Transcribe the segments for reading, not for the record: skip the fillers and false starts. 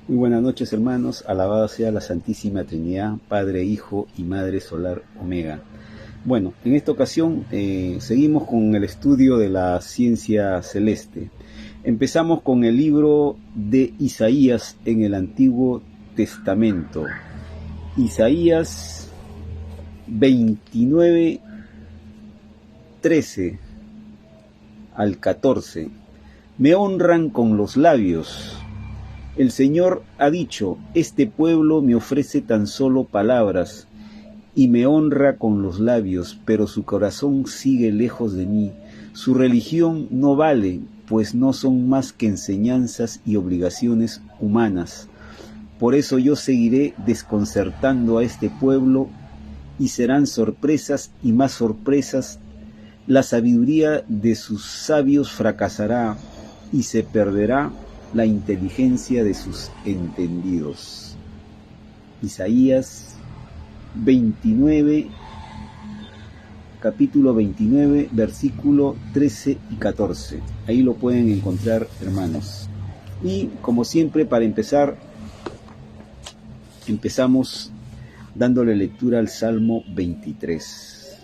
Muy buenas noches, hermanos. Alabado sea la Santísima Trinidad, Padre, Hijo y Madre Solar Omega. Bueno, en esta ocasión seguimos con el estudio de la ciencia celeste. Empezamos con el libro de Isaías en el Antiguo Testamento. Isaías 29, 13 al 14. Me honran con los labios. El Señor ha dicho, este pueblo me ofrece tan solo palabras y me honra con los labios, pero su corazón sigue lejos de mí. Su religión no vale, pues no son más que enseñanzas y obligaciones humanas. Por eso yo seguiré desconcertando a este pueblo y serán sorpresas y más sorpresas. La sabiduría de sus sabios fracasará y se perderá la inteligencia de sus entendidos. Isaías 29, capítulo 29, versículo 13 y 14. Ahí lo pueden encontrar, hermanos. Y como siempre, para empezar, empezamos dándole lectura al Salmo 23.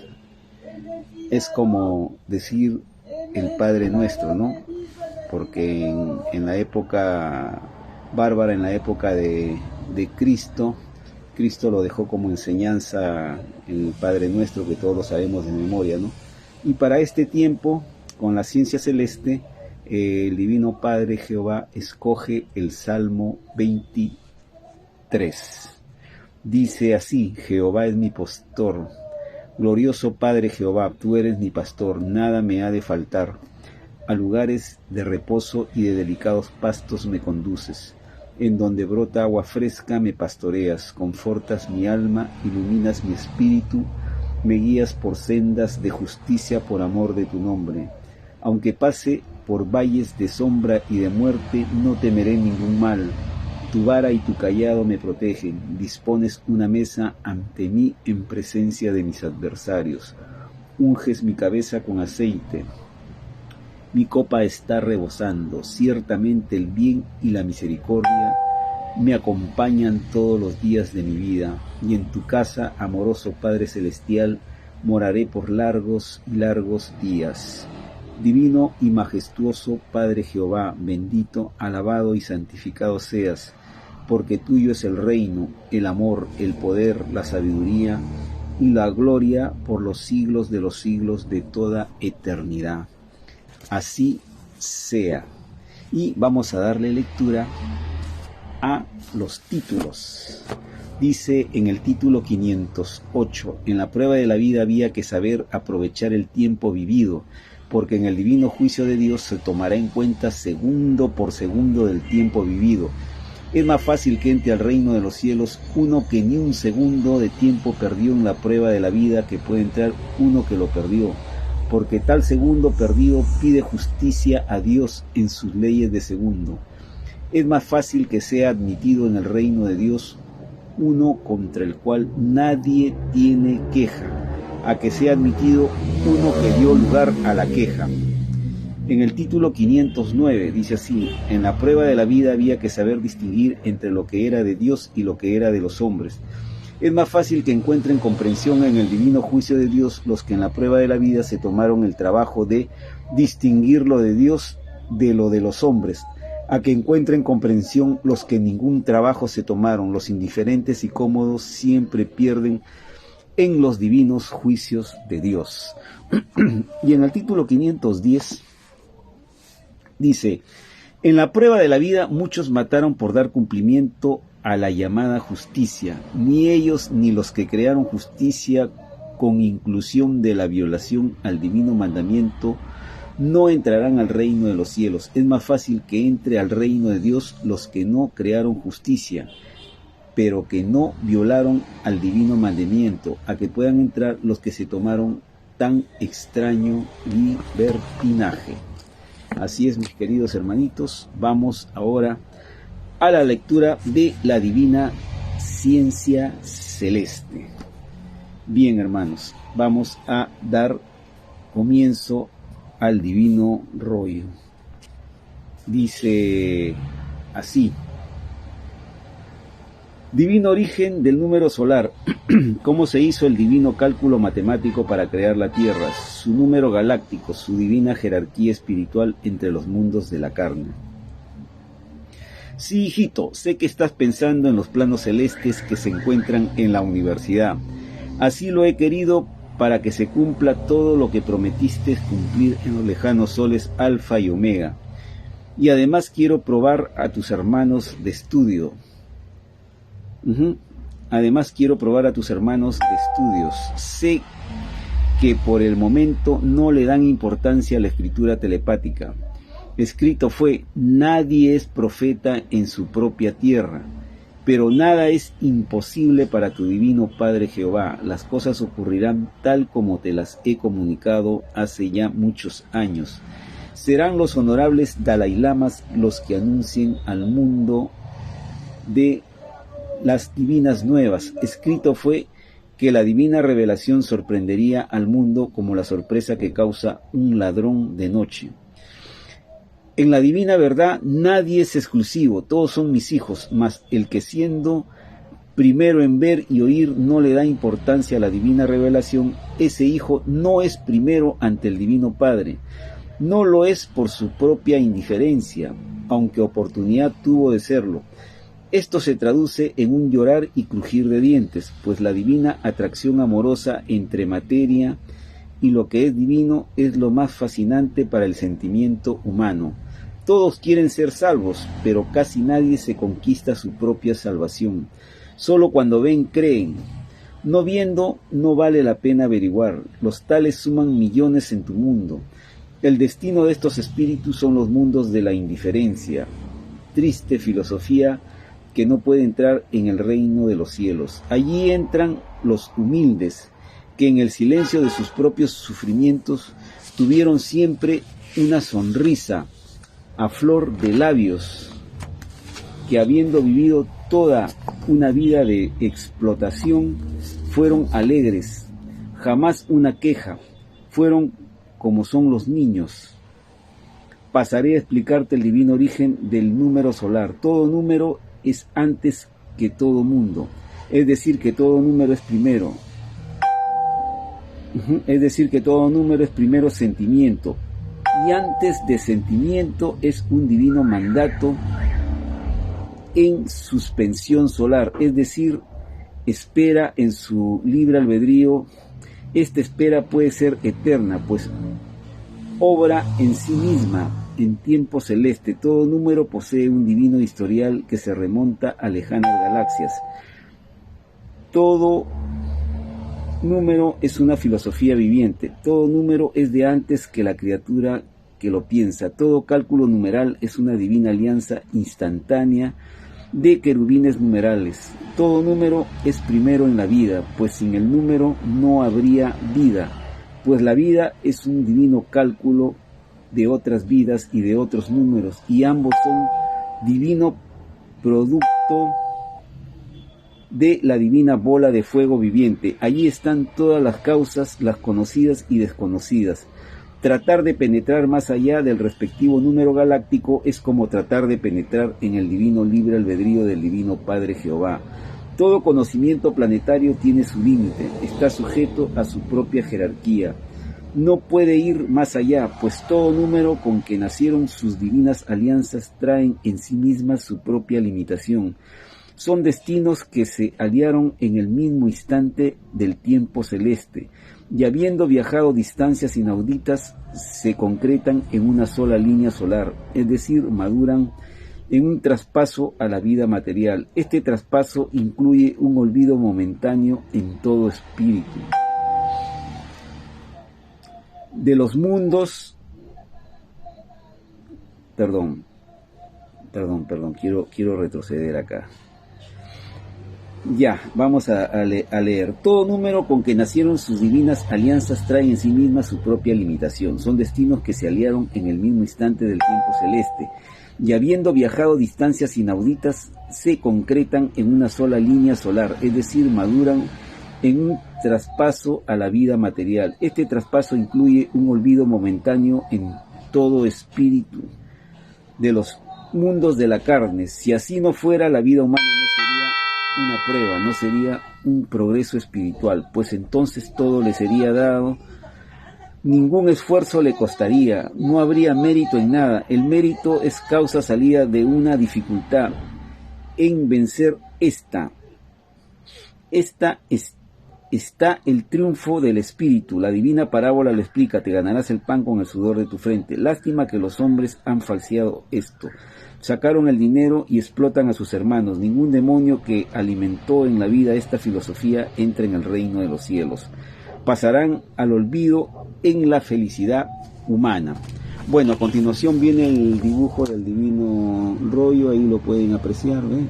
Es como decir el Padre Nuestro, ¿no? Porque en la época bárbara, en la época de Cristo, Cristo lo dejó como enseñanza en el Padre Nuestro, que todos lo sabemos de memoria, ¿no? Y para este tiempo, con la ciencia celeste, el Divino Padre Jehová escoge el Salmo 23. Dice así: Jehová es mi pastor, glorioso Padre Jehová, tú eres mi pastor, nada me ha de faltar. A lugares de reposo y de delicados pastos me conduces. En donde brota agua fresca me pastoreas, confortas mi alma, iluminas mi espíritu, me guías por sendas de justicia por amor de tu nombre. Aunque pase por valles de sombra y de muerte, no temeré ningún mal. Tu vara y tu cayado me protegen, dispones una mesa ante mí en presencia de mis adversarios. Unges mi cabeza con aceite. Mi copa está rebosando, ciertamente el bien y la misericordia me acompañan todos los días de mi vida, y en tu casa, amoroso Padre Celestial, moraré por largos y largos días. Divino y majestuoso Padre Jehová, bendito, alabado y santificado seas, porque tuyo es el reino, el amor, el poder, la sabiduría y la gloria por los siglos de toda eternidad. Así sea. Y vamos a darle lectura a los títulos. Dice en el título 508, en la prueba de la vida había que saber aprovechar el tiempo vivido, porque en el divino juicio de Dios se tomará en cuenta segundo por segundo del tiempo vivido. Es más fácil que entre al reino de los cielos uno que ni un segundo de tiempo perdió en la prueba de la vida que puede entrar uno que lo perdió. Porque tal segundo perdido pide justicia a Dios en sus leyes de segundo. Es más fácil que sea admitido en el reino de Dios uno contra el cual nadie tiene queja, a que sea admitido uno que dio lugar a la queja. En el título 509 dice así: en la prueba de la vida había que saber distinguir entre lo que era de Dios y lo que era de los hombres. Es más fácil que encuentren comprensión en el divino juicio de Dios los que en la prueba de la vida se tomaron el trabajo de distinguir lo de Dios de lo de los hombres, a que encuentren comprensión los que ningún trabajo se tomaron. Los indiferentes y cómodos siempre pierden en los divinos juicios de Dios. Y en el título 510 dice: en la prueba de la vida muchos mataron por dar cumplimiento a la llamada justicia, ni ellos ni los que crearon justicia con inclusión de la violación al divino mandamiento no entrarán al reino de los cielos. Es más fácil que entre al reino de Dios los que no crearon justicia, pero que no violaron al divino mandamiento, a que puedan entrar los que se tomaron tan extraño libertinaje. Así es, mis queridos hermanitos, vamos ahora a la lectura de la divina ciencia celeste. Bien, hermanos, vamos a dar comienzo al divino rollo. Dice así: Divino origen del número solar. ¿Cómo se hizo el divino cálculo matemático para crear la Tierra? Su número galáctico, su divina jerarquía espiritual entre los mundos de la carne. Sí, hijito, sé que estás pensando en los planos celestes que se encuentran en la universidad. Así lo he querido para que se cumpla todo lo que prometiste cumplir en los lejanos soles Alfa y Omega. Y además quiero probar a tus hermanos de estudio. Además quiero probar a tus hermanos de estudios. Sé que por el momento no le dan importancia a la escritura telepática. Escrito fue: nadie es profeta en su propia tierra, pero nada es imposible para tu divino Padre Jehová. Las cosas ocurrirán tal como te las he comunicado hace ya muchos años. Serán los honorables Dalai Lamas los que anuncien al mundo de las divinas nuevas. Escrito fue que la divina revelación sorprendería al mundo como la sorpresa que causa un ladrón de noche. En la divina verdad nadie es exclusivo, todos son mis hijos, mas el que siendo primero en ver y oír no le da importancia a la divina revelación, ese hijo no es primero ante el divino Padre. No lo es por su propia indiferencia, aunque oportunidad tuvo de serlo. Esto se traduce en un llorar y crujir de dientes, pues la divina atracción amorosa entre materia y lo que es divino es lo más fascinante para el sentimiento humano. Todos quieren ser salvos, pero casi nadie se conquista su propia salvación. Solo cuando ven, creen. No viendo, no vale la pena averiguar. Los tales suman millones en tu mundo. El destino de estos espíritus son los mundos de la indiferencia. Triste filosofía que no puede entrar en el reino de los cielos. Allí entran los humildes, que en el silencio de sus propios sufrimientos tuvieron siempre una sonrisa a flor de labios, que habiendo vivido toda una vida de explotación, fueron alegres, jamás una queja, fueron como son los niños. Pasaré a explicarte el divino origen del número solar. Todo número es antes que todo mundo, es decir, que todo número es primero. Es decir, que todo número es primero sentimiento, y antes de sentimiento es un divino mandato en suspensión solar, es decir, espera en su libre albedrío. Esta espera puede ser eterna, pues obra en sí misma en tiempo celeste. Todo número posee un divino historial que se remonta a lejanas galaxias. Todo número es una filosofía viviente. Todo número es de antes que la criatura que lo piensa. Todo cálculo numeral es una divina alianza instantánea de querubines numerales. Todo número es primero en la vida, pues sin el número no habría vida, pues la vida es un divino cálculo de otras vidas y de otros números, y ambos son divino producto de la divina bola de fuego viviente. Allí están todas las causas, las conocidas y desconocidas. Tratar de penetrar más allá del respectivo número galáctico es como tratar de penetrar en el divino libre albedrío del divino Padre Jehová. Todo conocimiento planetario tiene su límite, está sujeto a su propia jerarquía. No puede ir más allá, pues todo número con que nacieron sus divinas alianzas traen en sí mismas su propia limitación. Son destinos que se aliaron en el mismo instante del tiempo celeste, y habiendo viajado distancias inauditas, se concretan en una sola línea solar, es decir, maduran en un traspaso a la vida material. Este traspaso incluye un olvido momentáneo en todo espíritu. De los mundos, perdón, quiero retroceder acá. Ya, vamos a leer. Todo número con que nacieron sus divinas alianzas trae en sí misma su propia limitación. Son destinos que se aliaron en el mismo instante del tiempo celeste, y habiendo viajado distancias inauditas, se concretan en una sola línea solar, es decir, maduran en un traspaso a la vida material. Este traspaso incluye un olvido momentáneo en todo espíritu de los mundos de la carne. Si así no fuera, la vida humana no sería una prueba, no sería un progreso espiritual, pues entonces todo le sería dado, ningún esfuerzo le costaría, no habría mérito en nada. El mérito es causa salida de una dificultad en vencer esta. Está el triunfo del espíritu. La divina parábola lo explica: te ganarás el pan con el sudor de tu frente. Lástima que los hombres han falseado esto. Sacaron el dinero y explotan a sus hermanos. Ningún demonio que alimentó en la vida esta filosofía entra en el reino de los cielos. Pasarán al olvido en la felicidad humana. Bueno, a continuación viene el dibujo del divino rollo, ahí lo pueden apreciar, ¿ven?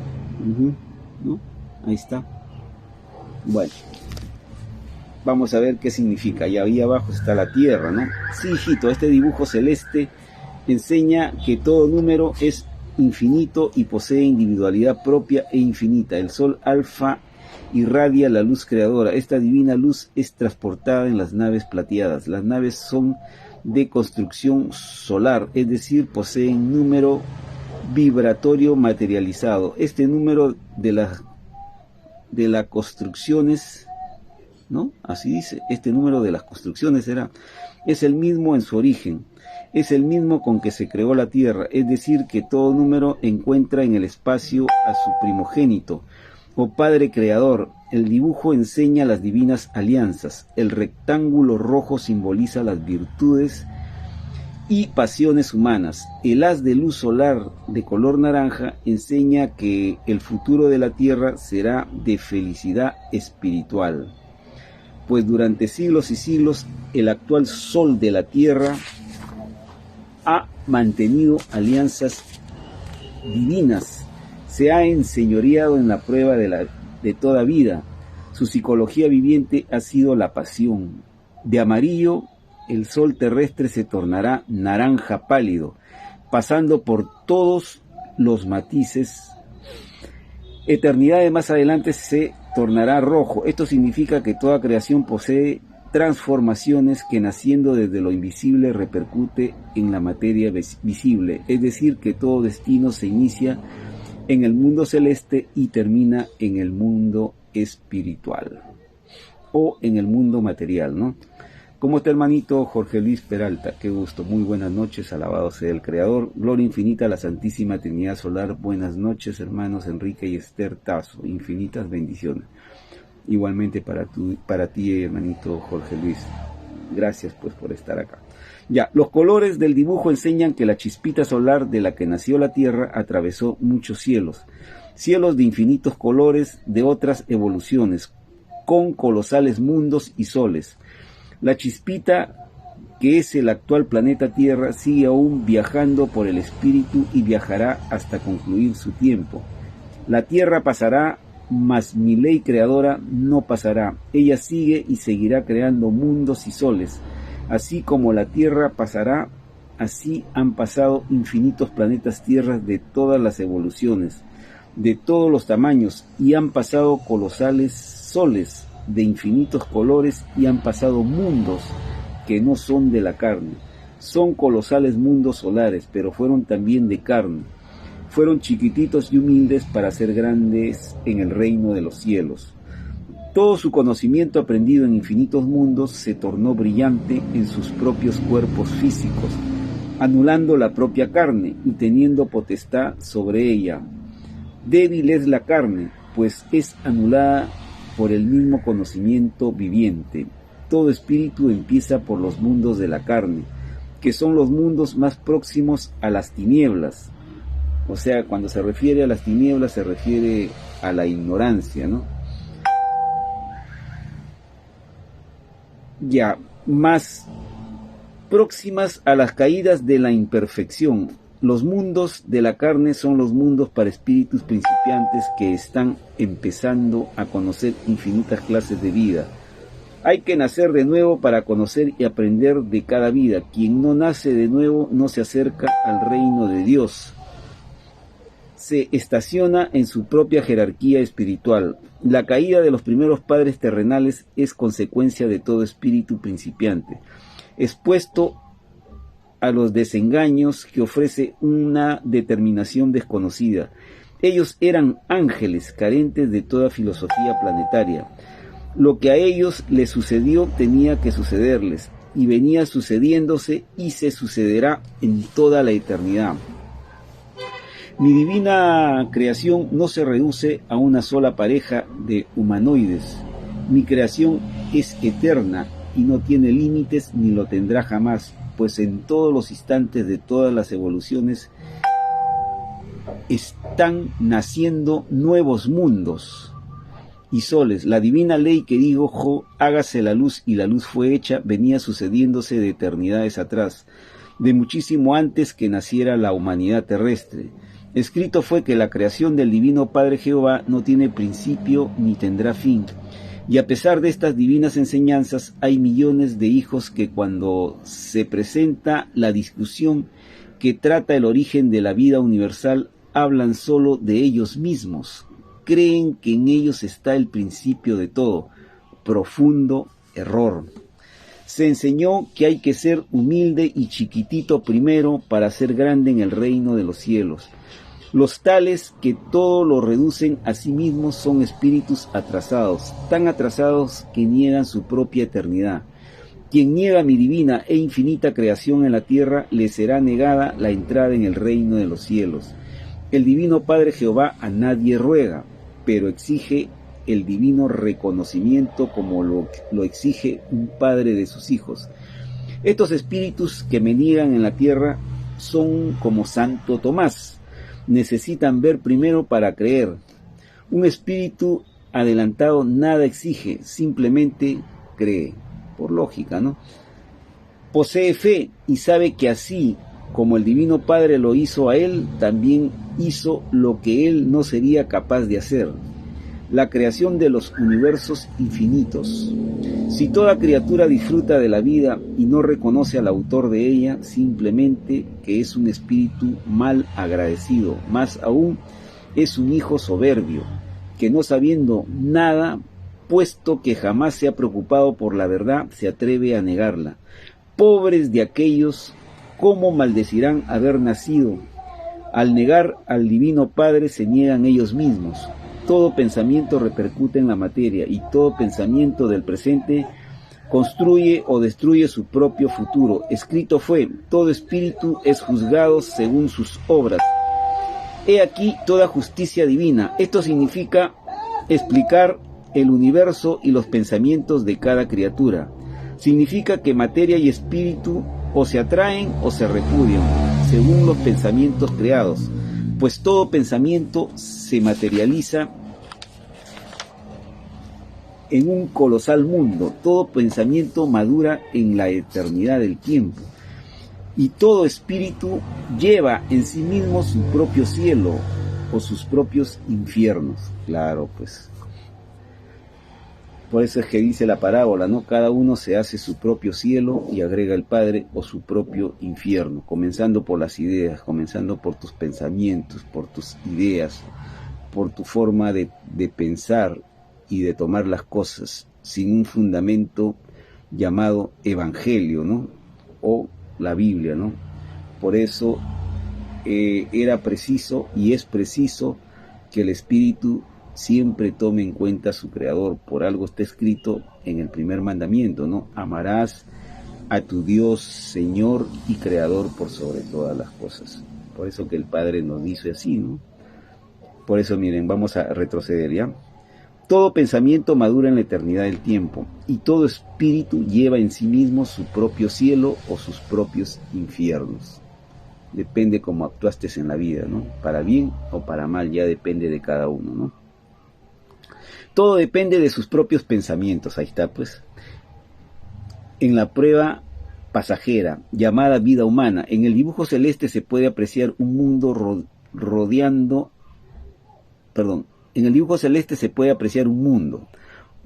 ¿No? Ahí está. Bueno, vamos a ver qué significa. Y ahí abajo está la Tierra, ¿no? Sí, hijito, este dibujo celeste enseña que todo número es infinito y posee individualidad propia e infinita. El sol alfa irradia la luz creadora. Esta divina luz es transportada en las naves plateadas. Las naves son de construcción solar, es decir, poseen número vibratorio materializado. Este número de las construcciones, ¿no? Así dice, este número de las construcciones es el mismo en su origen, es el mismo con que se creó la Tierra, es decir, que todo número encuentra en el espacio a su primogénito, o Padre Creador. El dibujo enseña las divinas alianzas. El rectángulo rojo simboliza las virtudes y pasiones humanas. El haz de luz solar de color naranja enseña que el futuro de la Tierra será de felicidad espiritual, pues durante siglos y siglos el actual sol de la Tierra ha mantenido alianzas divinas, se ha enseñoreado en la prueba de toda vida. Su psicología viviente ha sido la pasión. De amarillo, el sol terrestre se tornará naranja pálido, pasando por todos los matices. Eternidad de más adelante se tornará rojo. Esto significa que toda creación posee transformaciones que, naciendo desde lo invisible, repercute en la materia visible. Es decir, que todo destino se inicia en el mundo celeste y termina en el mundo espiritual o en el mundo material, ¿no? ¿Cómo está, hermanito Jorge Luis Peralta? Qué gusto, muy buenas noches, alabado sea el Creador, gloria infinita a la Santísima Trinidad Solar. Buenas noches, hermanos Enrique y Esther Tazo, infinitas bendiciones. Igualmente para ti, hermanito Jorge Luis. Gracias pues por estar acá. Ya, los colores del dibujo enseñan que la chispita solar de la que nació la Tierra atravesó muchos cielos, cielos de infinitos colores de otras evoluciones, con colosales mundos y soles. La chispita, que es el actual planeta Tierra, sigue aún viajando por el espíritu y viajará hasta concluir su tiempo. La Tierra pasará, mas mi ley creadora no pasará. Ella sigue y seguirá creando mundos y soles. Así como la Tierra pasará, así han pasado infinitos planetas tierras de todas las evoluciones, de todos los tamaños, y han pasado colosales soles de infinitos colores, y han pasado mundos que no son de la carne. Son colosales mundos solares, pero fueron también de carne. Fueron chiquititos y humildes para ser grandes en el reino de los cielos. Todo su conocimiento aprendido en infinitos mundos se tornó brillante en sus propios cuerpos físicos, anulando la propia carne y teniendo potestad sobre ella. Débil es la carne, pues es anulada por el mismo conocimiento viviente. Todo espíritu empieza por los mundos de la carne, que son los mundos más próximos a las tinieblas. O sea, cuando se refiere a las tinieblas se refiere a la ignorancia, ¿no? Ya, más próximas a las caídas de la imperfección. Los mundos de la carne son los mundos para espíritus principiantes que están empezando a conocer infinitas clases de vida. Hay que nacer de nuevo para conocer y aprender de cada vida. Quien no nace de nuevo no se acerca al reino de Dios. Se estaciona en su propia jerarquía espiritual. La caída de los primeros padres terrenales es consecuencia de todo espíritu principiante, expuesto a los desengaños que ofrece una determinación desconocida. Ellos eran ángeles carentes de toda filosofía planetaria. Lo que a ellos les sucedió tenía que sucederles, y venía sucediéndose y se sucederá en toda la eternidad. Mi divina creación no se reduce a una sola pareja de humanoides. Mi creación es eterna y no tiene límites ni lo tendrá jamás, pues en todos los instantes de todas las evoluciones están naciendo nuevos mundos y soles. La divina ley que dijo, hágase la luz, y la luz fue hecha, venía sucediéndose de eternidades atrás, de muchísimo antes que naciera la humanidad terrestre. Escrito fue que la creación del Divino Padre Jehová no tiene principio ni tendrá fin. Y a pesar de estas divinas enseñanzas, hay millones de hijos que cuando se presenta la discusión que trata el origen de la vida universal, hablan solo de ellos mismos. Creen que en ellos está el principio de todo. Profundo error. Se enseñó que hay que ser humilde y chiquitito primero para ser grande en el reino de los cielos. Los tales que todo lo reducen a sí mismos son espíritus atrasados, tan atrasados que niegan su propia eternidad. Quien niega mi divina e infinita creación en la tierra, le será negada la entrada en el reino de los cielos. El Divino Padre Jehová a nadie ruega, pero exige el divino reconocimiento como lo exige un padre de sus hijos. Estos espíritus que me niegan en la tierra son como Santo Tomás. Necesitan ver primero para creer. Un espíritu adelantado nada exige, simplemente cree, por lógica, ¿no? Posee fe y sabe que así como el Divino Padre lo hizo a él, también hizo lo que él no sería capaz de hacer: la creación de los universos infinitos. Si toda criatura disfruta de la vida y no reconoce al autor de ella, simplemente que es un espíritu mal agradecido, más aún es un hijo soberbio, que no sabiendo nada, puesto que jamás se ha preocupado por la verdad, se atreve a negarla. Pobres de aquellos, ¿cómo maldecirán haber nacido? Al negar al Divino Padre se niegan ellos mismos. Todo pensamiento repercute en la materia y todo pensamiento del presente construye o destruye su propio futuro. Escrito fue, todo espíritu es juzgado según sus obras. He aquí toda justicia divina. Esto significa explicar el universo y los pensamientos de cada criatura. Significa que materia y espíritu o se atraen o se repudian, según los pensamientos creados, pues todo pensamiento se materializa en un colosal mundo, todo pensamiento madura en la eternidad del tiempo, y todo espíritu lleva en sí mismo su propio cielo o sus propios infiernos. Claro, pues. Por eso es que dice la parábola, ¿no? Cada uno se hace su propio cielo y agrega el Padre, o su propio infierno, comenzando por las ideas, comenzando por tus pensamientos, por tus ideas, por tu forma de pensar y de tomar las cosas, sin un fundamento llamado evangelio, ¿no? O la Biblia, ¿no? Por eso era preciso y es preciso que el Espíritu siempre tome en cuenta a su Creador. Por algo está escrito en el primer mandamiento, ¿no? Amarás a tu Dios, Señor y Creador por sobre todas las cosas. Por eso que el Padre nos dice así, ¿no? Por eso, miren, vamos a retroceder, ¿ya? Todo pensamiento madura en la eternidad del tiempo, y todo espíritu lleva en sí mismo su propio cielo o sus propios infiernos. Depende cómo actuaste en la vida, ¿no? Para bien o para mal, ya depende de cada uno, ¿no? Todo depende de sus propios pensamientos. Ahí está, pues. En la prueba pasajera, llamada vida humana, en el dibujo celeste se puede apreciar un mundo en el dibujo celeste se puede apreciar un mundo.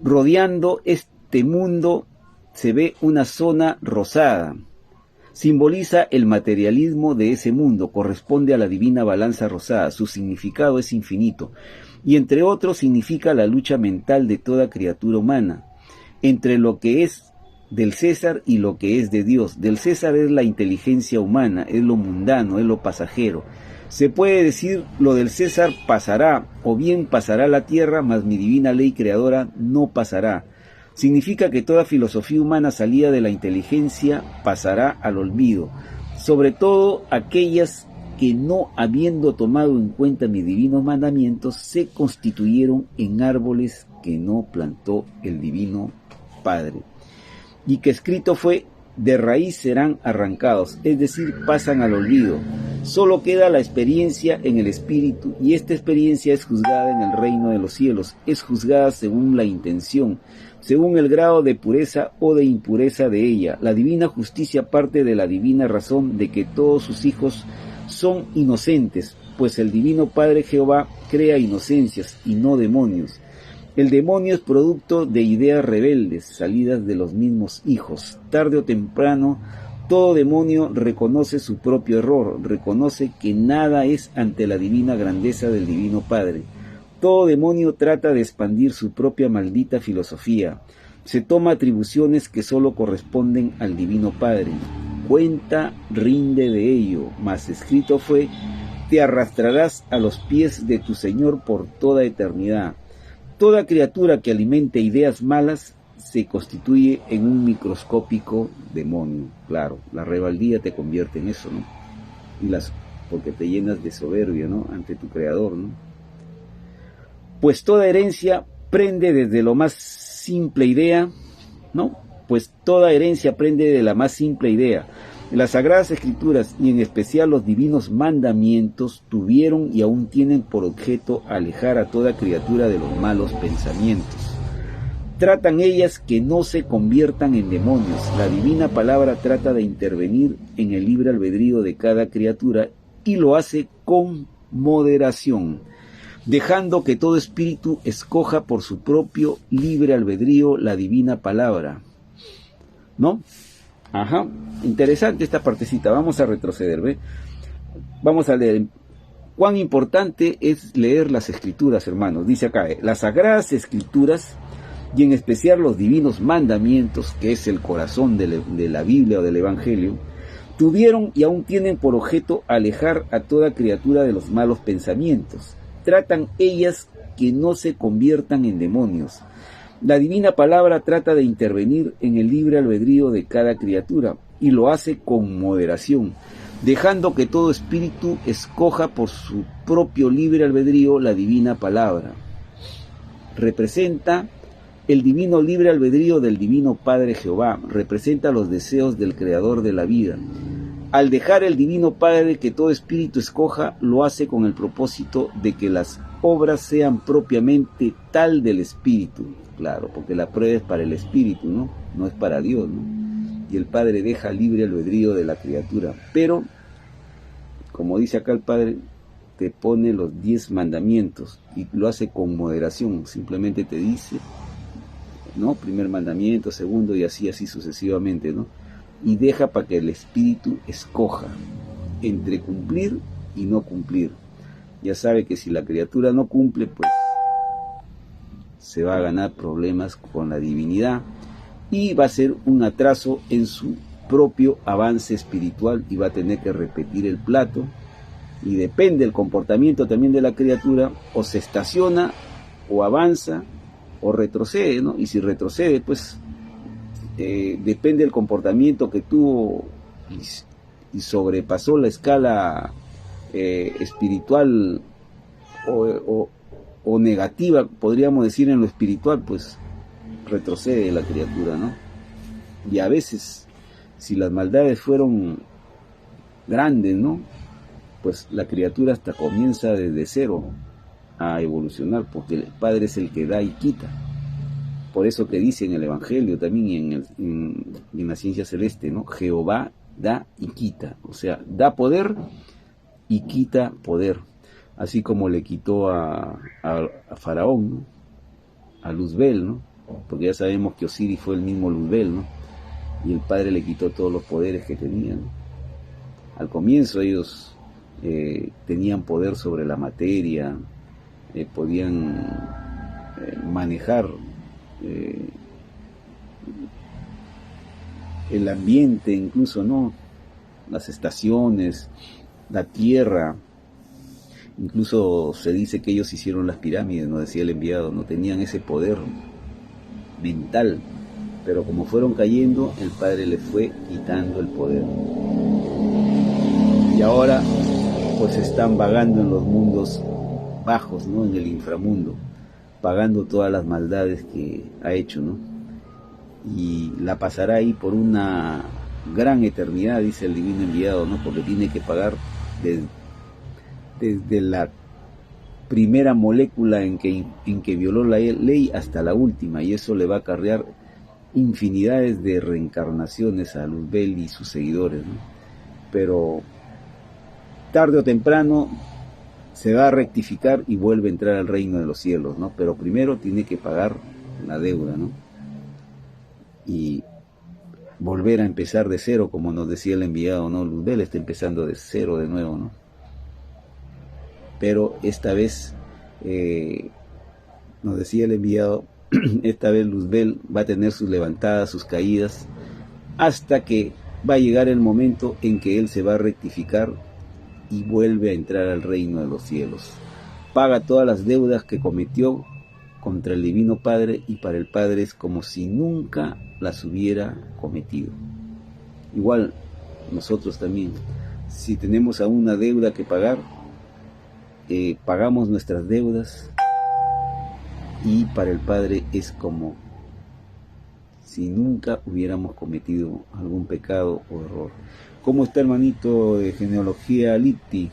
Rodeando este mundo se ve una zona rosada. Simboliza el materialismo de ese mundo, corresponde a la divina balanza rosada. Su significado es infinito. Y entre otros significa la lucha mental de toda criatura humana, entre lo que es del César y lo que es de Dios. Del César es la inteligencia humana, es lo mundano, es lo pasajero. Se puede decir lo del César pasará, o bien pasará la tierra, mas mi divina ley creadora no pasará. Significa que toda filosofía humana salida de la inteligencia pasará al olvido, sobre todo aquellas que no habiendo tomado en cuenta mis divinos mandamientos, se constituyeron en árboles que no plantó el Divino Padre, y que escrito fue, de raíz serán arrancados, es decir, pasan al olvido. Solo queda la experiencia en el espíritu, y esta experiencia es juzgada en el reino de los cielos, es juzgada según la intención, según el grado de pureza o de impureza de ella. La divina justicia parte de la divina razón de que todos sus hijos son inocentes, pues el Divino Padre Jehová crea inocencias y no demonios. El demonio es producto de ideas rebeldes, salidas de los mismos hijos. Tarde o temprano, todo demonio reconoce su propio error, reconoce que nada es ante la divina grandeza del Divino Padre. Todo demonio trata de expandir su propia maldita filosofía. Se toma atribuciones que solo corresponden al Divino Padre. Cuenta rinde de ello, mas escrito fue, te arrastrarás a los pies de tu Señor por toda eternidad. Toda criatura que alimente ideas malas se constituye en un microscópico demonio. Claro, la rebeldía te convierte en eso, ¿no? Porque te llenas de soberbia, ¿no? Ante tu Creador, ¿no? Pues toda herencia prende desde lo más simple idea, ¿no? Pues toda herencia prende de la más simple idea. Las Sagradas Escrituras, y en especial los divinos mandamientos, tuvieron y aún tienen por objeto alejar a toda criatura de los malos pensamientos. Tratan ellas que no se conviertan en demonios. La divina palabra trata de intervenir en el libre albedrío de cada criatura y lo hace con moderación, dejando que todo espíritu escoja por su propio libre albedrío la divina palabra, ¿no? Ajá, interesante esta partecita. Vamos a retroceder, ¿ve? Vamos a leer. Cuán importante es leer las Escrituras, hermanos. Dice acá, las Sagradas Escrituras, y en especial los divinos mandamientos, que es el corazón de la Biblia o del Evangelio, tuvieron y aún tienen por objeto alejar a toda criatura de los malos pensamientos. Tratan ellas que no se conviertan en demonios. La divina palabra trata de intervenir en el libre albedrío de cada criatura y lo hace con moderación, dejando que todo espíritu escoja por su propio libre albedrío la divina palabra. Representa el divino libre albedrío del Divino Padre Jehová, representa los deseos del Creador de la vida. Al dejar el Divino Padre que todo espíritu escoja, lo hace con el propósito de que las obras sean propiamente tal del espíritu. Claro, porque la prueba es para el espíritu, ¿no? No es para Dios, ¿no? Y el Padre deja libre albedrío de la criatura. Pero, como dice acá el Padre, te pone los 10 mandamientos y lo hace con moderación. Simplemente te dice, ¿no? Primer mandamiento, segundo y así sucesivamente, ¿no? Y deja para que el espíritu escoja entre cumplir y no cumplir. Ya sabe que si la criatura no cumple, pues se va a ganar problemas con la divinidad y va a ser un atraso en su propio avance espiritual y va a tener que repetir el plato. Y depende del comportamiento también de la criatura, o se estaciona, o avanza, o retrocede, ¿no? Y si retrocede, pues depende del comportamiento que tuvo y sobrepasó la escala espiritual o negativa, podríamos decir, en lo espiritual, pues retrocede la criatura, ¿no? Y a veces, si las maldades fueron grandes, ¿no? Pues la criatura hasta comienza desde cero a evolucionar, porque el Padre es el que da y quita. Por eso que dice en el Evangelio también y en la ciencia celeste, ¿no? Jehová da y quita, o sea, da poder y quita poder. Así como le quitó a Faraón, ¿no? A Luzbel, ¿no? Porque ya sabemos que Osiris fue el mismo Luzbel, ¿no? Y el Padre le quitó todos los poderes que tenía, ¿no? Al comienzo ellos tenían poder sobre la materia, podían manejar el ambiente, incluso, ¿no? Las estaciones, la tierra, Incluso se dice que ellos hicieron las pirámides, nos decía el enviado, no tenían ese poder mental, pero como fueron cayendo, el Padre les fue quitando el poder. Y ahora pues están vagando en los mundos bajos, ¿no? En el inframundo, pagando todas las maldades que ha hecho, ¿no? Y la pasará ahí por una gran eternidad, dice el divino enviado, ¿no? Porque tiene que pagar desde la primera molécula en que violó la ley hasta la última, y eso le va a acarrear infinidades de reencarnaciones a Luzbel y sus seguidores, ¿no? Pero tarde o temprano se va a rectificar y vuelve a entrar al reino de los cielos, ¿no? Pero primero tiene que pagar la deuda, ¿no? Y volver a empezar de cero, como nos decía el enviado, ¿no? Luzbel está empezando de cero de nuevo, ¿no? Pero esta vez, nos decía el enviado, esta vez Luzbel va a tener sus levantadas, sus caídas, hasta que va a llegar el momento en que él se va a rectificar y vuelve a entrar al reino de los cielos. Paga todas las deudas que cometió contra el Divino Padre, y para el Padre es como si nunca las hubiera cometido. Igual nosotros también, si tenemos aún una deuda que pagar, pagamos nuestras deudas, y para el Padre es como si nunca hubiéramos cometido algún pecado o error. ¿Cómo está, hermanito de genealogía Lipti?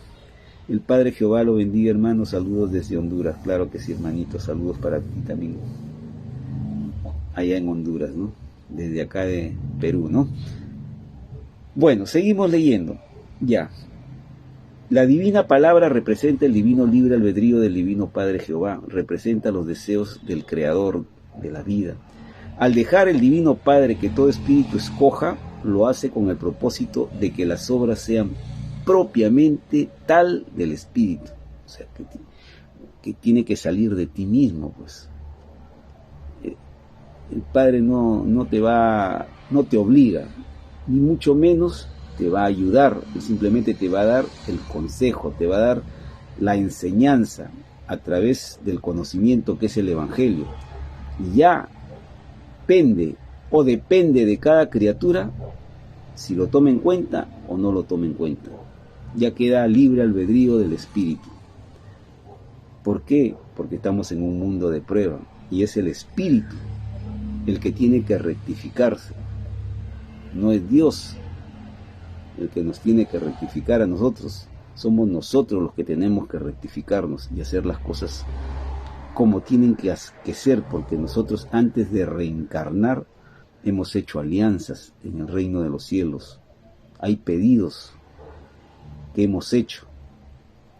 El Padre Jehová lo bendiga, hermano. Saludos desde Honduras. Claro que sí, hermanito. Saludos para ti también. Allá en Honduras, ¿no? Desde acá de Perú, ¿no? Bueno, seguimos leyendo. Ya. La divina palabra representa el divino libre albedrío del divino Padre Jehová. Representa los deseos del Creador de la vida. Al dejar el divino Padre que todo espíritu escoja, lo hace con el propósito de que las obras sean propiamente tal del espíritu. O sea, que tiene que salir de ti mismo, pues. El Padre no te obliga, ni mucho menos te va a ayudar. Él simplemente te va a dar el consejo, te va a dar la enseñanza a través del conocimiento que es el Evangelio. Y ya depende de cada criatura si lo toma en cuenta o no lo toma en cuenta. Ya queda libre albedrío del espíritu. ¿Por qué? Porque estamos en un mundo de prueba, y es el espíritu el que tiene que rectificarse. No es Dios el que nos tiene que rectificar a nosotros. Somos nosotros los que tenemos que rectificarnos y hacer las cosas como tienen que ser, porque nosotros antes de reencarnar hemos hecho alianzas en el reino de los cielos. Hay pedidos que hemos hecho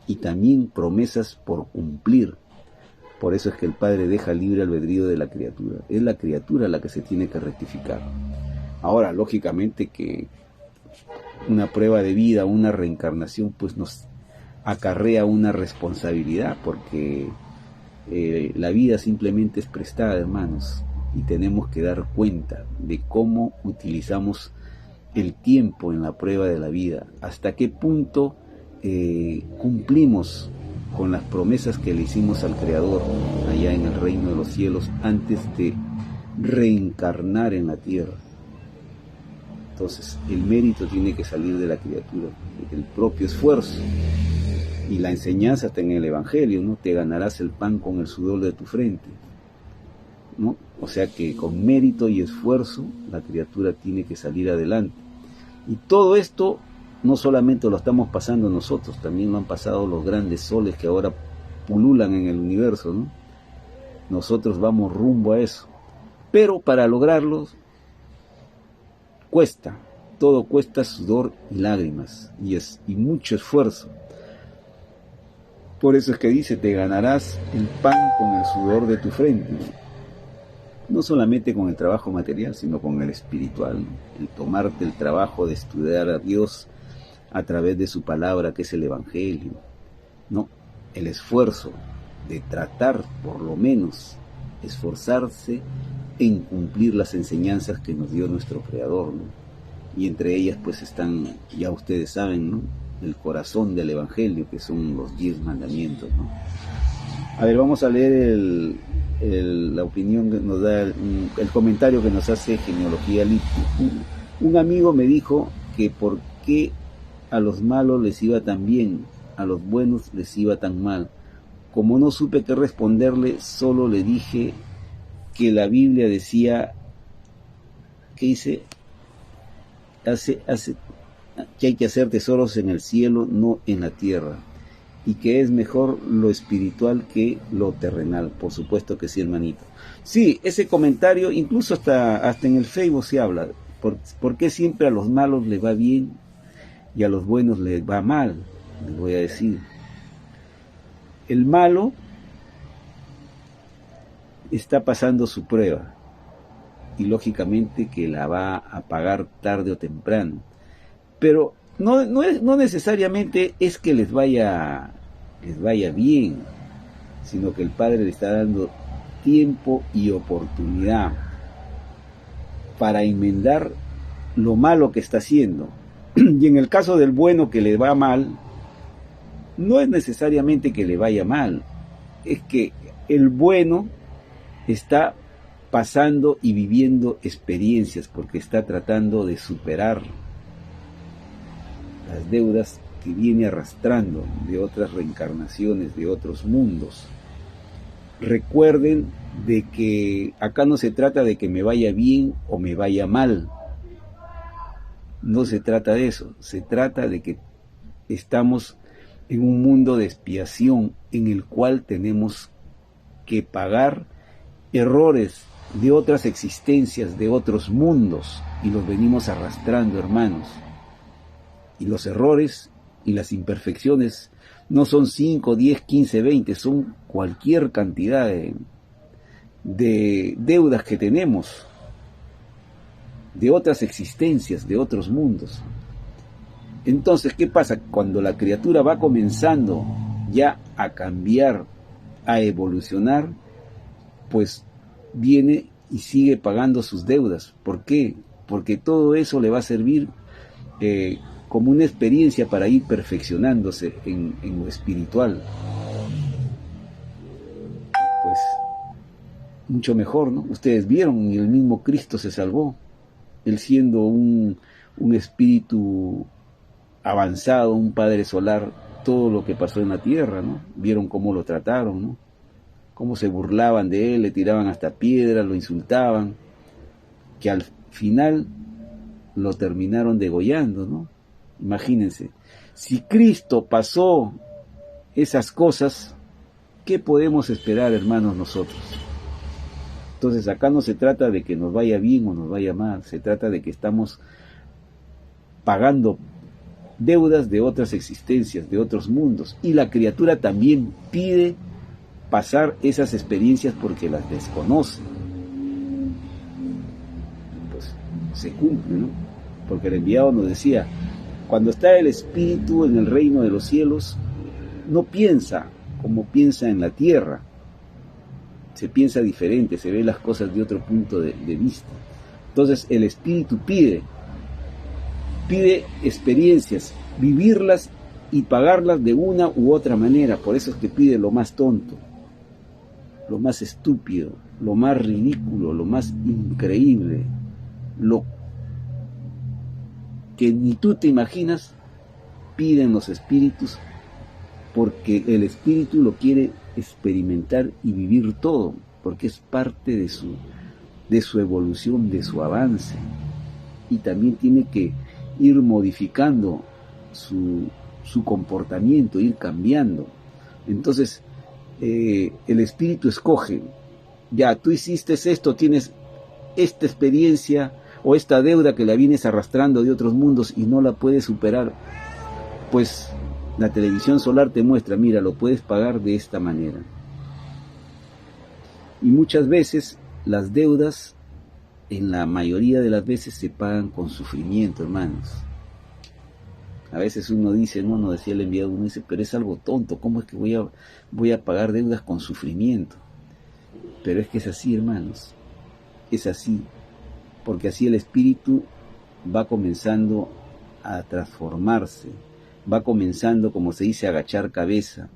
y también promesas por cumplir. Por eso es que el Padre deja libre albedrío de la criatura. Es la criatura la que se tiene que rectificar. Ahora, lógicamente que una prueba de vida, una reencarnación, pues nos acarrea una responsabilidad, porque la vida simplemente es prestada, hermanos, y tenemos que dar cuenta de cómo utilizamos el tiempo en la prueba de la vida, hasta qué punto cumplimos con las promesas que le hicimos al Creador allá en el reino de los cielos antes de reencarnar en la tierra. Entonces el mérito tiene que salir de la criatura, del propio esfuerzo. Y la enseñanza está en el Evangelio, ¿no? Te ganarás el pan con el sudor de tu frente, ¿no? O sea que con mérito y esfuerzo la criatura tiene que salir adelante. Y todo esto no solamente lo estamos pasando nosotros, también lo han pasado los grandes soles que ahora pululan en el universo, ¿no? Nosotros vamos rumbo a eso. Pero para lograrlo cuesta, todo cuesta sudor y lágrimas, y mucho esfuerzo. Por eso es que dice, te ganarás el pan con el sudor de tu frente. No solamente con el trabajo material, sino con el espiritual, ¿no? El tomarte el trabajo de estudiar a Dios a través de su palabra, que es el Evangelio, ¿no? El esfuerzo de tratar, por lo menos, esforzarse en cumplir las enseñanzas que nos dio nuestro Creador, ¿no? Y entre ellas pues están, ya ustedes saben, ¿no? del corazón del Evangelio, que son los 10 mandamientos, ¿no? A ver, vamos a leer la opinión que nos da, el comentario que nos hace Genealogía Lipti. Un amigo me dijo que por qué a los malos les iba tan bien, a los buenos les iba tan mal. Como no supe qué responderle, solo le dije que la Biblia decía, que dice, que hay que hacer tesoros en el cielo, no en la tierra, y que es mejor lo espiritual que lo terrenal. Por supuesto que sí, hermanito. Sí, ese comentario, incluso hasta en el Facebook se habla. ¿Por qué siempre a los malos les va bien y a los buenos les va mal? Les voy a decir. El malo está pasando su prueba y lógicamente que la va a pagar tarde o temprano. Pero no necesariamente es que les vaya bien, sino que el Padre le está dando tiempo y oportunidad para enmendar lo malo que está haciendo. Y en el caso del bueno que le va mal, no es necesariamente que le vaya mal, es que el bueno está pasando y viviendo experiencias porque está tratando de superar las deudas que viene arrastrando de otras reencarnaciones, de otros mundos. Recuerden de que acá no se trata de que me vaya bien o me vaya mal. No se trata de eso. Se trata de que estamos en un mundo de expiación en el cual tenemos que pagar errores de otras existencias, de otros mundos, y los venimos arrastrando, hermanos. Y los errores y las imperfecciones no son 5, 10, 15, 20, son cualquier cantidad de deudas que tenemos, de otras existencias, de otros mundos. Entonces, ¿qué pasa? Cuando la criatura va comenzando ya a cambiar, a evolucionar, pues viene y sigue pagando sus deudas. ¿Por qué? Porque todo eso le va a servir como una experiencia para ir perfeccionándose en lo espiritual. Pues mucho mejor, ¿no? Ustedes vieron, el mismo Cristo se salvó, él siendo un espíritu avanzado, un Padre solar, todo lo que pasó en la tierra, ¿no? Vieron cómo lo trataron, ¿no? Cómo se burlaban de él, le tiraban hasta piedras, lo insultaban, que al final lo terminaron degollando, ¿no? Imagínense, si Cristo pasó esas cosas, ¿qué podemos esperar, hermanos, nosotros? Entonces acá no se trata de que nos vaya bien o nos vaya mal, se trata de que estamos pagando deudas de otras existencias, de otros mundos, y la criatura también pide pasar esas experiencias porque las desconoce. Pues se cumple, ¿no? Porque el enviado nos decía, cuando está el espíritu en el reino de los cielos, no piensa como piensa en la tierra, se piensa diferente, se ve las cosas de otro punto de vista. Entonces el espíritu pide experiencias, vivirlas y pagarlas de una u otra manera. Por eso es que pide lo más tonto, lo más estúpido, lo más ridículo, lo más increíble, lo que ni tú te imaginas, piden los espíritus, porque el espíritu lo quiere experimentar y vivir todo, porque es parte de su evolución, de su avance, y también tiene que ir modificando su comportamiento, ir cambiando. Entonces el espíritu escoge, ya tú hiciste esto, tienes esta experiencia o esta deuda que la vienes arrastrando de otros mundos y no la puedes superar, pues la televisión solar te muestra, mira, lo puedes pagar de esta manera. Y muchas veces las deudas, en la mayoría de las veces, se pagan con sufrimiento, hermanos. A veces uno dice, no decía el enviado, uno dice, pero es algo tonto, ¿cómo es que voy a pagar deudas con sufrimiento? Pero es que es así, hermanos, es así, porque así el espíritu va comenzando a transformarse, va comenzando, como se dice, a agachar cabeza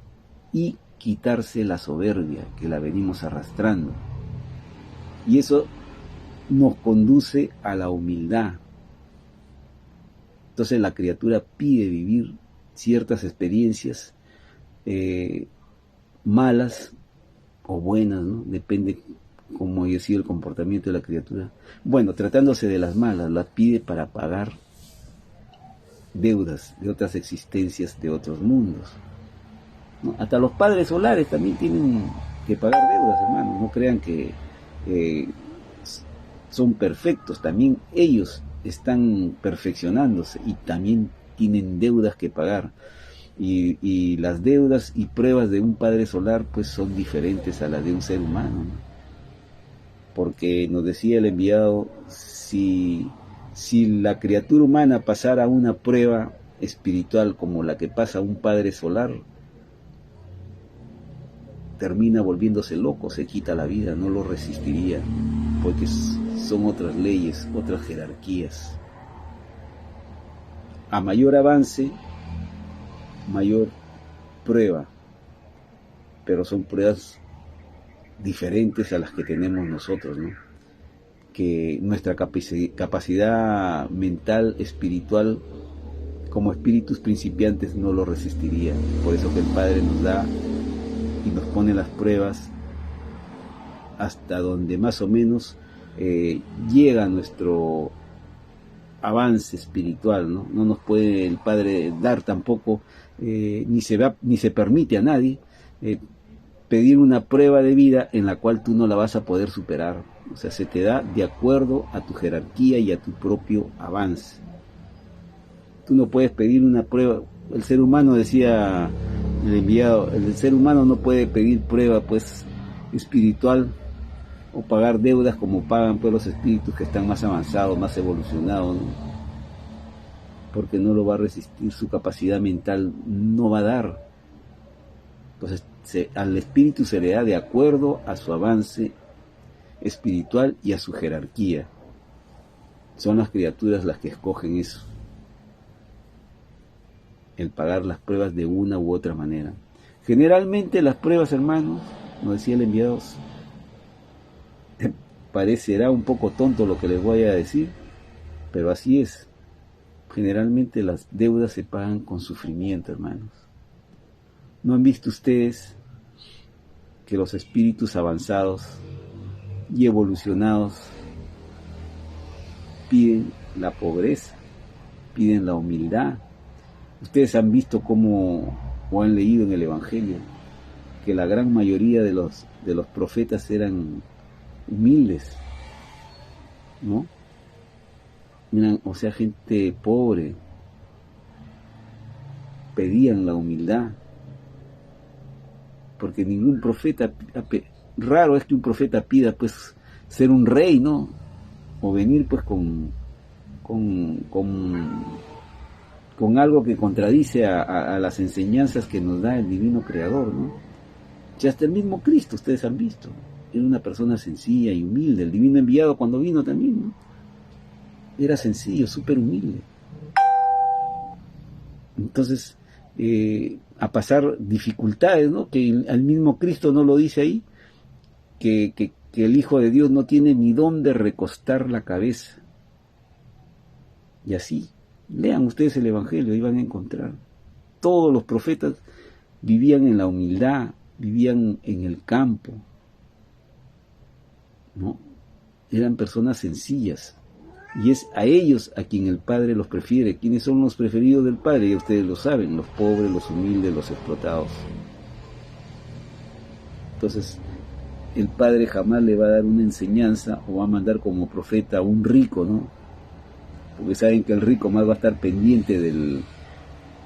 y quitarse la soberbia que la venimos arrastrando. Y eso nos conduce a la humildad. Entonces la criatura pide vivir ciertas experiencias malas o buenas, ¿no? Depende cómo haya sido el comportamiento de la criatura. Bueno, tratándose de las malas, las pide para pagar deudas de otras existencias, de otros mundos, ¿no? Hasta los padres solares también tienen que pagar deudas, hermanos. No crean que son perfectos, también ellos están perfeccionándose y también tienen deudas que pagar. Y las deudas y pruebas de un padre solar pues son diferentes a las de un ser humano, ¿no? Porque nos decía el enviado, si la criatura humana pasara una prueba espiritual como la que pasa un padre solar, termina volviéndose loco, se quita la vida, no lo resistiría, porque son otras leyes, otras jerarquías. A mayor avance, mayor prueba, pero son pruebas diferentes a las que tenemos nosotros, ¿no? Que nuestra capacidad mental, espiritual, como espíritus principiantes no lo resistiría. Por eso que el Padre nos da y nos pone las pruebas hasta donde más o menos llega nuestro avance espiritual, ¿no? No nos puede el Padre dar tampoco, ni se permite a nadie pedir una prueba de vida en la cual tú no la vas a poder superar. O sea, se te da de acuerdo a tu jerarquía y a tu propio avance. Tú no puedes pedir una prueba. El ser humano, decía el enviado, el ser humano no puede pedir prueba pues espiritual o pagar deudas como pagan pues los espíritus que están más avanzados, más evolucionados, ¿no? Porque no lo va a resistir, su capacidad mental no va a dar. Entonces al espíritu se le da de acuerdo a su avance espiritual y a su jerarquía. Son las criaturas las que escogen eso, el pagar las pruebas de una u otra manera. Generalmente las pruebas, hermanos, nos decía el enviado, parecerá un poco tonto lo que les voy a decir, pero así es. Generalmente las deudas se pagan con sufrimiento, hermanos. ¿No han visto ustedes que los espíritus avanzados y evolucionados piden la pobreza, piden la humildad? Ustedes han visto cómo, o han leído en el Evangelio, que la gran mayoría de los profetas eran humildes, ¿no? Eran, o sea, gente pobre, pedían la humildad, porque ningún profeta, raro es que un profeta pida pues ser un rey, ¿no? O venir pues con algo que contradice a las enseñanzas que nos da el divino creador, ¿no? Y hasta el mismo Cristo, ustedes han visto, era una persona sencilla y humilde. El divino enviado cuando vino también, ¿no? Era sencillo, súper humilde. Entonces, a pasar dificultades, ¿no? Que al mismo Cristo no lo dice ahí, que el Hijo de Dios no tiene ni dónde recostar la cabeza. Y así, lean ustedes el Evangelio y van a encontrar. Todos los profetas vivían en la humildad, vivían en el campo, ¿no? Eran personas sencillas. Y es a ellos a quien el Padre los prefiere. ¿Quiénes son los preferidos del Padre? Ya ustedes lo saben, los pobres, los humildes, los explotados. Entonces, el Padre jamás le va a dar una enseñanza o va a mandar como profeta a un rico, ¿no? Porque saben que el rico más va a estar pendiente del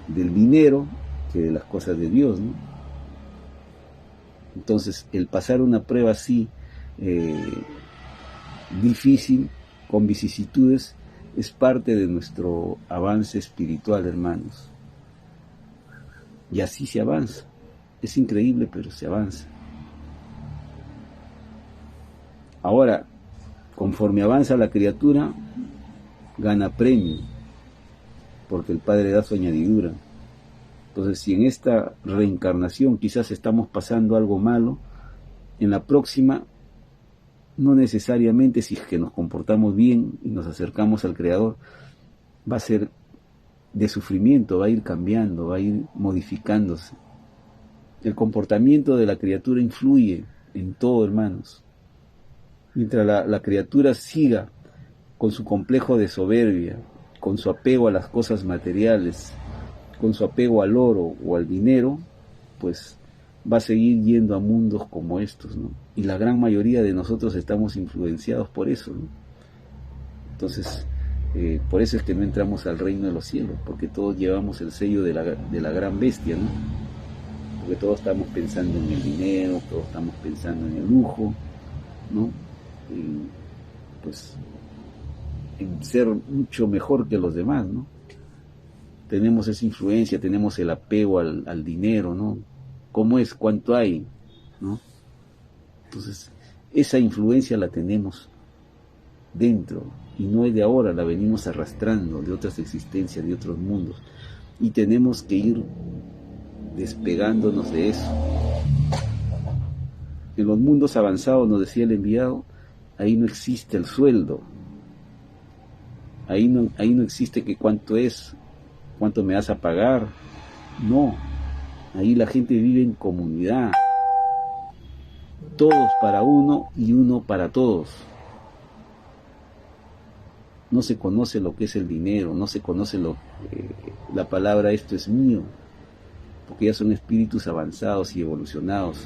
dinero que de las cosas de Dios, ¿no? Entonces, el pasar una prueba así, difícil, con vicisitudes, es parte de nuestro avance espiritual, hermanos. Y así se avanza. Es increíble, pero se avanza. Ahora, conforme avanza la criatura, gana premio, porque el Padre da su añadidura. Entonces, si en esta reencarnación quizás estamos pasando algo malo, en la próxima, no necesariamente, si es que nos comportamos bien y nos acercamos al Creador, va a ser de sufrimiento, va a ir cambiando, va a ir modificándose. El comportamiento de la criatura influye en todo, hermanos. Mientras la criatura siga con su complejo de soberbia, con su apego a las cosas materiales, con su apego al oro o al dinero, pues va a seguir yendo a mundos como estos, ¿no? Y la gran mayoría de nosotros estamos influenciados por eso, ¿no? Entonces, por eso es que no entramos al reino de los cielos, porque todos llevamos el sello de la gran bestia, ¿no? Porque todos estamos pensando en el dinero, todos estamos pensando en el lujo, ¿no? Pues en ser mucho mejor que los demás, ¿no? Tenemos esa influencia, tenemos el apego al dinero, ¿no? ¿Cómo es? ¿Cuánto hay? ¿No? Entonces, esa influencia la tenemos dentro, y no es de ahora, la venimos arrastrando de otras existencias, de otros mundos, y tenemos que ir despegándonos de eso. En los mundos avanzados, nos decía el enviado, ahí no existe el sueldo, ahí no existe que cuánto es, cuánto me vas a pagar, no, ahí la gente vive en comunidad, todos para uno y uno para todos. No se conoce lo que es el dinero, no se conoce la palabra esto es mío, porque ya son espíritus avanzados y evolucionados.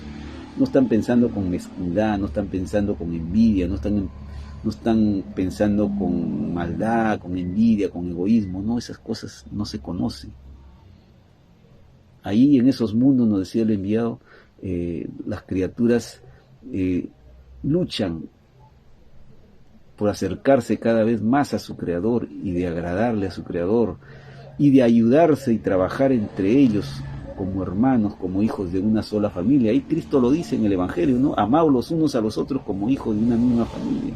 No están pensando con mezquindad, no están pensando con envidia, no están pensando con maldad, con envidia, con egoísmo. No, esas cosas no se conocen. Ahí en esos mundos, nos decía el enviado, las criaturas luchan por acercarse cada vez más a su Creador y de agradarle a su Creador y de ayudarse y trabajar entre ellos como hermanos, como hijos de una sola familia. Ahí Cristo lo dice en el Evangelio, ¿no? Amaos los unos a los otros como hijos de una misma familia.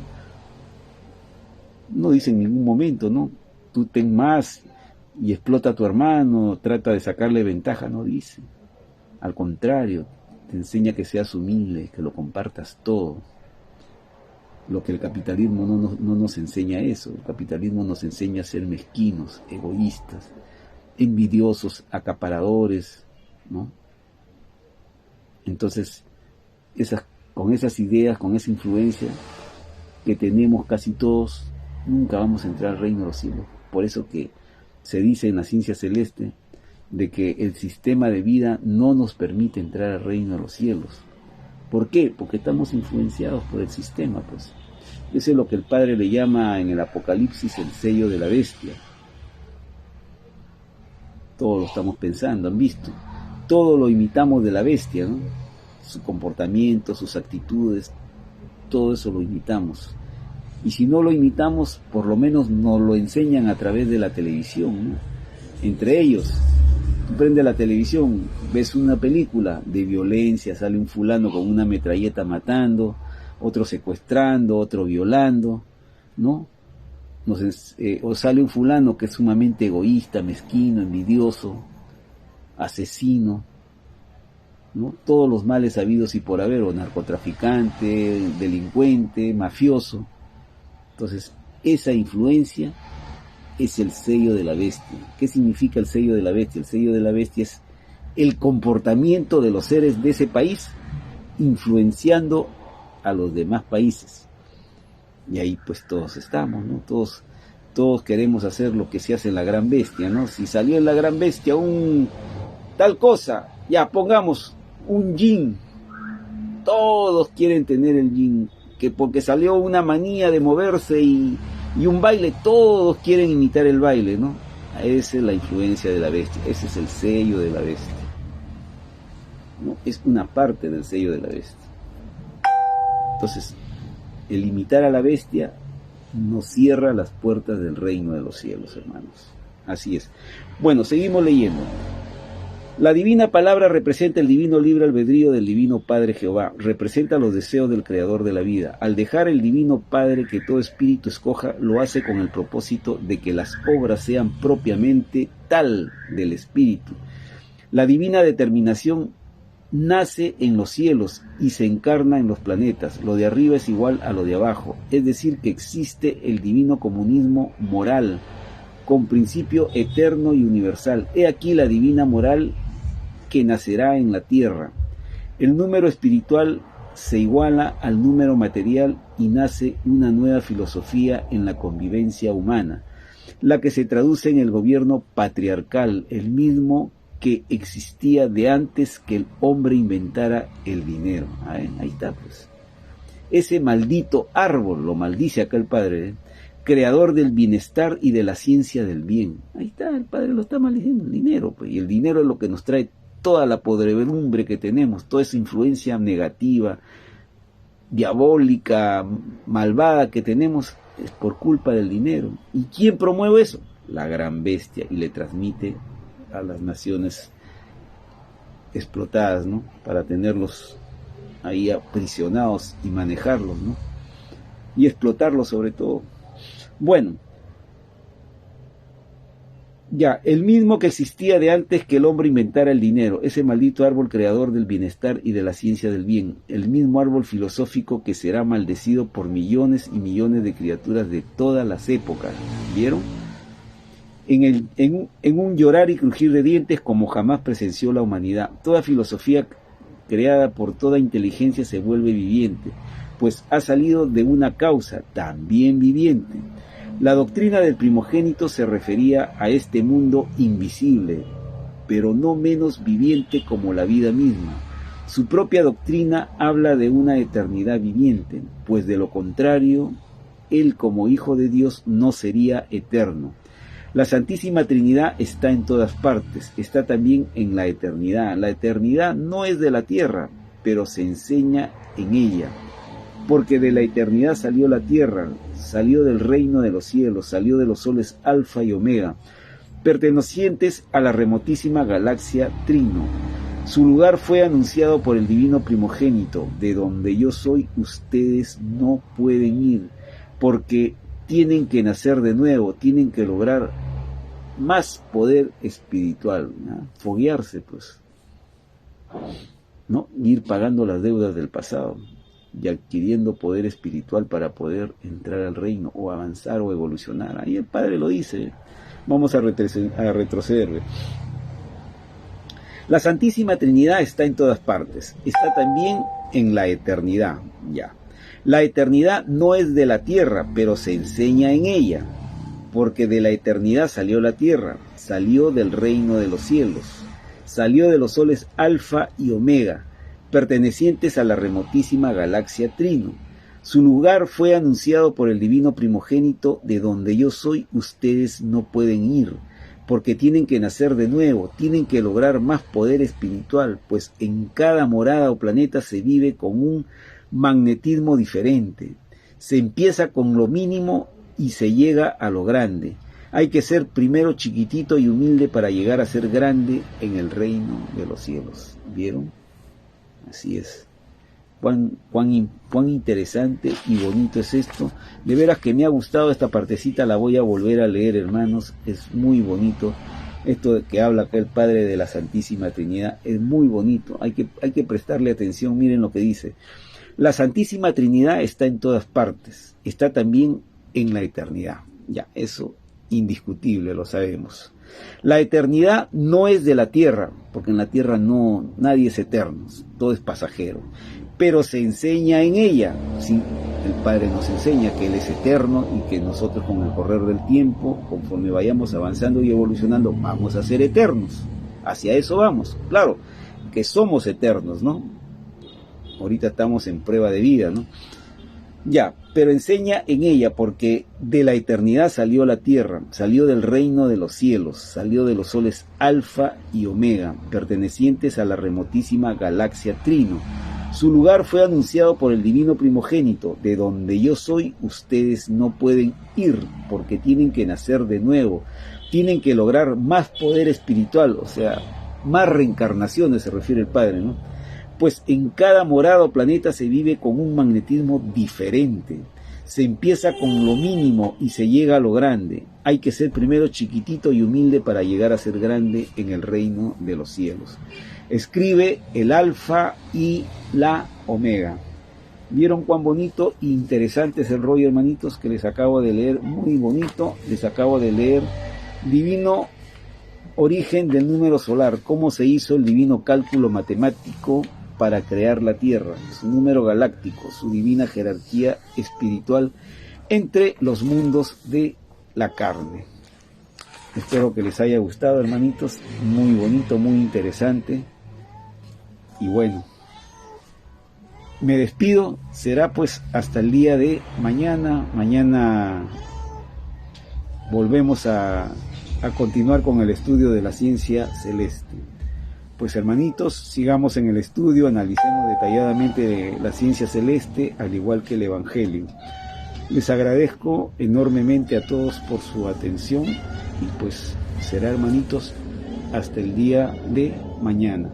No dice en ningún momento, ¿no? Tú ten más y explota a tu hermano, trata de sacarle ventaja, no dice. Al contrario, te enseña que seas humilde, que lo compartas todo. Lo que el capitalismo no nos enseña eso. El capitalismo nos enseña a ser mezquinos, egoístas, envidiosos, acaparadores, ¿no? Entonces, con esas ideas, con esa influencia que tenemos casi todos, nunca vamos a entrar al reino de los cielos. Por eso que se dice en la ciencia celeste de que el sistema de vida no nos permite entrar al reino de los cielos. ¿Por qué? Porque estamos influenciados por el sistema, pues. Eso es lo que el Padre le llama en el Apocalipsis el sello de la bestia. Todo lo estamos pensando, han visto. Todo lo imitamos de la bestia, ¿no? Su comportamiento, sus actitudes, todo eso lo imitamos. Y si no lo imitamos, por lo menos nos lo enseñan a través de la televisión, ¿no? Entre ellos, tú prendes la televisión, ves una película de violencia, sale un fulano con una metralleta matando, otro secuestrando, otro violando, ¿no? O sale un fulano que es sumamente egoísta, mezquino, envidioso, asesino, ¿no? Todos los males habidos y por haber, o narcotraficante, delincuente, mafioso. Entonces, esa influencia es el sello de la bestia. ¿Qué significa el sello de la bestia? El sello de la bestia es el comportamiento de los seres de ese país influenciando a los demás países. Y ahí pues todos estamos, ¿no? Todos queremos hacer lo que se hace en la gran bestia, ¿no? Si salió en la gran bestia un tal cosa, ya pongamos un yin. Todos quieren tener el yin, que porque salió una manía de moverse y un baile, todos quieren imitar el baile, ¿no? Esa es la influencia de la bestia, ese es el sello de la bestia, ¿no? Es una parte del sello de la bestia. Entonces, el imitar a la bestia nos cierra las puertas del reino de los cielos, hermanos. Así es. Bueno, seguimos leyendo. La divina palabra representa el divino libre albedrío del divino Padre Jehová, representa los deseos del Creador de la vida. Al dejar el divino Padre que todo espíritu escoja, lo hace con el propósito de que las obras sean propiamente tal del espíritu. La divina determinación nace en los cielos y se encarna en los planetas. Lo de arriba es igual a lo de abajo, es decir, que existe el divino comunismo moral, con principio eterno y universal. He aquí la divina moral que nacerá en la tierra. El número espiritual se iguala al número material y nace una nueva filosofía en la convivencia humana, la que se traduce en el gobierno patriarcal, el mismo que existía de antes que el hombre inventara el dinero. Ahí está, pues. Ese maldito árbol, lo maldice acá el Padre, creador del bienestar y de la ciencia del bien. Ahí está, el Padre lo está maldiciendo, el dinero, pues, y el dinero es lo que nos trae toda la podredumbre que tenemos, toda esa influencia negativa, diabólica, malvada que tenemos, es por culpa del dinero. ¿Y quién promueve eso? La gran bestia, y le transmite a las naciones explotadas, ¿no? Para tenerlos ahí aprisionados y manejarlos, ¿no? Y explotarlos sobre todo. Bueno, ya, el mismo que existía de antes que el hombre inventara el dinero, ese maldito árbol creador del bienestar y de la ciencia del bien, el mismo árbol filosófico que será maldecido por millones y millones de criaturas de todas las épocas. ¿Vieron? En un llorar y crujir de dientes como jamás presenció la humanidad. Toda filosofía creada por toda inteligencia se vuelve viviente, pues ha salido de una causa también viviente. La doctrina del primogénito se refería a este mundo invisible, pero no menos viviente como la vida misma. Su propia doctrina habla de una eternidad viviente, pues de lo contrario, él como hijo de Dios no sería eterno. La Santísima Trinidad está en todas partes, está también en la eternidad. La eternidad no es de la tierra, pero se enseña en ella. Porque de la eternidad salió la tierra, salió del reino de los cielos, salió de los soles Alfa y Omega, pertenecientes a la remotísima galaxia Trino. Su lugar fue anunciado por el divino primogénito, de donde yo soy, ustedes no pueden ir, porque tienen que nacer de nuevo, tienen que lograr más poder espiritual, ¿no? Foguearse, pues, ¿no? Ir pagando las deudas del pasado y adquiriendo poder espiritual para poder entrar al reino o avanzar o evolucionar. Ahí el Padre lo dice. Vamos a retroceder. La Santísima Trinidad está en todas partes, está también en la eternidad, ya. La eternidad no es de la tierra, pero se enseña en ella, porque de la eternidad salió la tierra, salió del reino de los cielos, salió de los soles Alfa y Omega, pertenecientes a la remotísima galaxia Trino. Su lugar fue anunciado por el divino primogénito, de donde yo soy, ustedes no pueden ir, porque tienen que nacer de nuevo, tienen que lograr más poder espiritual, pues en cada morada o planeta se vive con un magnetismo diferente. Se empieza con lo mínimo y se llega a lo grande. Hay que ser primero chiquitito y humilde para llegar a ser grande en el reino de los cielos. ¿Vieron? Así es. Cuán interesante y bonito es esto. De veras que me ha gustado esta partecita, la voy a volver a leer, hermanos. Es muy bonito. Esto de que habla acá el Padre de la Santísima Trinidad es muy bonito. Hay que prestarle atención. Miren lo que dice. La Santísima Trinidad está en todas partes. Está también en la eternidad. Ya, eso indiscutible, lo sabemos. La eternidad no es de la tierra, porque en la tierra no, nadie es eterno, todo es pasajero, pero se enseña en ella. Sí, el Padre nos enseña que Él es eterno y que nosotros con el correr del tiempo, conforme vayamos avanzando y evolucionando, vamos a ser eternos. Hacia eso vamos, claro, que somos eternos, ¿no? Ahorita estamos en prueba de vida, ¿no? Ya, pero enseña en ella, porque de la eternidad salió la tierra, salió del reino de los cielos, salió de los soles Alfa y Omega, pertenecientes a la remotísima galaxia Trino. Su lugar fue anunciado por el divino primogénito, de donde yo soy, ustedes no pueden ir, porque tienen que nacer de nuevo, tienen que lograr más poder espiritual, o sea, más reencarnaciones, se refiere el Padre, ¿no? Pues en cada morada o planeta se vive con un magnetismo diferente. Se empieza con lo mínimo y se llega a lo grande. Hay que ser primero chiquitito y humilde para llegar a ser grande en el reino de los cielos. Escribe el Alfa y la Omega. ¿Vieron cuán bonito e interesante es el rollo, hermanitos, que les acabo de leer? Muy bonito. Les acabo de leer Divino Origen del Número Solar. Cómo se hizo el divino cálculo matemático para crear la Tierra, su número galáctico, su divina jerarquía espiritual entre los mundos de la carne. Espero que les haya gustado, hermanitos. Muy bonito, muy interesante. Y bueno, me despido. Será pues hasta el día de mañana. Mañana volvemos a continuar con el estudio de la ciencia celeste. Pues hermanitos, sigamos en el estudio, analicemos detalladamente la ciencia celeste, al igual que el Evangelio. Les agradezco enormemente a todos por su atención y pues será, hermanitos, hasta el día de mañana.